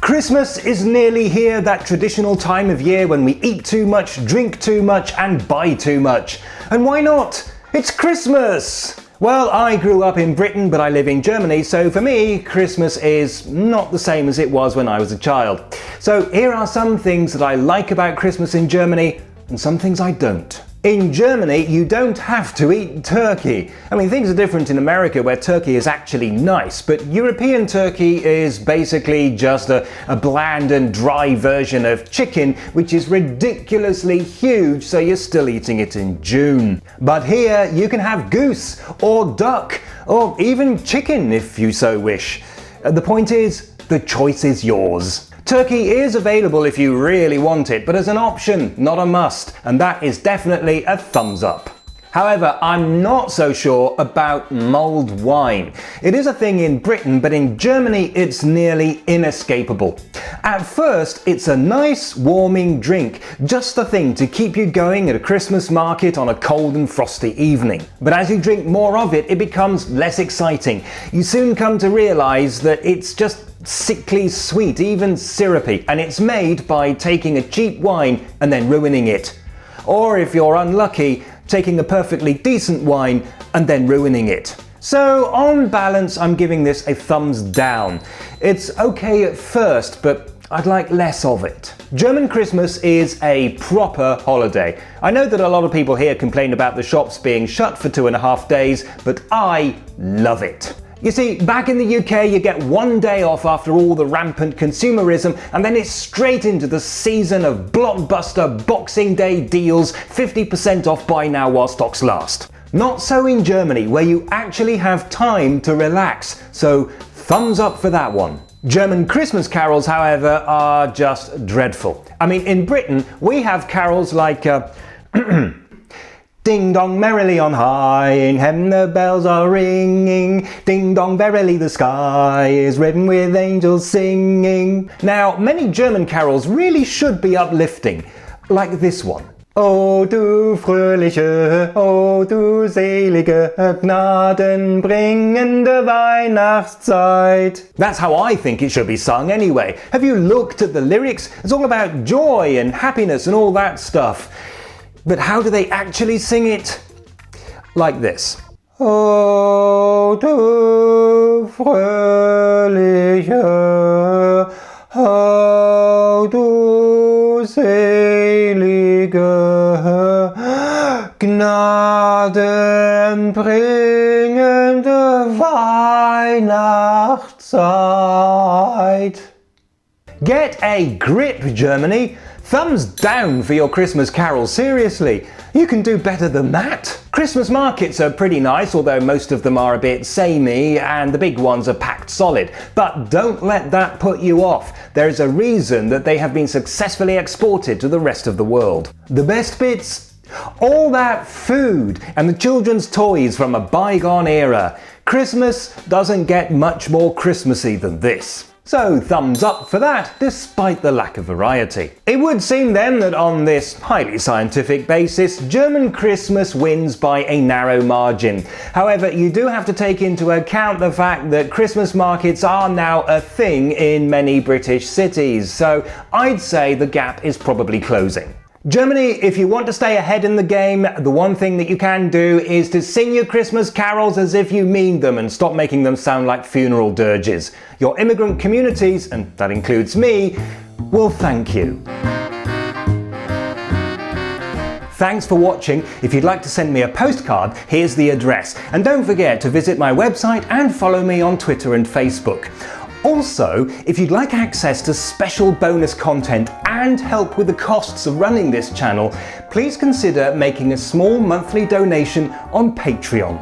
Christmas is nearly here, that traditional time of year when we eat too much, drink too much and buy too much. And why not? It's Christmas! Well, I grew up in Britain, but I live in Germany, so for me, Christmas is not the same as it was when I was a child. So here are some things that I like about Christmas in Germany, and some things I don't. In Germany, you don't have to eat turkey. I mean, things are different in America where turkey is actually nice, but European turkey is basically just a bland and dry version of chicken, which is ridiculously huge, so you're still eating it in June. But here, you can have goose, or duck, or even chicken if you so wish. The point is, the choice is yours. Turkey is available if you really want it, but as an option, not a must, and that is definitely a thumbs up. However, I'm not so sure about mulled wine. It is a thing in Britain, but in Germany it's nearly inescapable. At first, it's a nice warming drink, just the thing to keep you going at a Christmas market on a cold and frosty evening. But as you drink more of it, it becomes less exciting. You soon come to realise that it's just sickly sweet, even syrupy, and it's made by taking a cheap wine and then ruining it. Or if you're unlucky, taking a perfectly decent wine and then ruining it. So on balance, I'm giving this a thumbs down. It's okay at first, but I'd like less of it. German Christmas is a proper holiday. I know that a lot of people here complain about the shops being shut for 2.5 days, but I love it. You see, back in the UK, you get one day off after all the rampant consumerism, and then it's straight into the season of blockbuster Boxing Day deals, 50% off buy now while stocks last. Not so in Germany, where you actually have time to relax, so thumbs up for that one. German Christmas carols, however, are just dreadful. I mean, in Britain, we have carols like Ding dong merrily on high, in heaven the bells are ringing. Ding dong verily the sky is reddened with angels singing. Now, many German carols really should be uplifting, like this one. O du fröhliche, o du selige, gnadenbringende Weihnachtszeit. That's how I think it should be sung anyway. Have you looked at the lyrics? It's all about joy and happiness and all that stuff. But how do they actually sing it? Like this. O du fröhliche, o du selige, gnadenbringende Weihnachtszeit. Get a grip, Germany! Thumbs down for your Christmas carols, seriously. You can do better than that. Christmas markets are pretty nice, although most of them are a bit samey and the big ones are packed solid. But don't let that put you off. There is a reason that they have been successfully exported to the rest of the world. The best bits? All that food and the children's toys from a bygone era. Christmas doesn't get much more Christmassy than this. So thumbs up for that, despite the lack of variety. It would seem then that on this highly scientific basis, German Christmas wins by a narrow margin. However, you do have to take into account the fact that Christmas markets are now a thing in many British cities, so I'd say the gap is probably closing. Germany, if you want to stay ahead in the game, the one thing that you can do is to sing your Christmas carols as if you mean them and stop making them sound like funeral dirges. Your immigrant communities, and that includes me, will thank you. Thanks for watching. If you'd like to send me a postcard, here's the address. And don't forget to visit my website and follow me on Twitter and Facebook. Also, if you'd like access to special bonus content and help with the costs of running this channel, please consider making a small monthly donation on Patreon.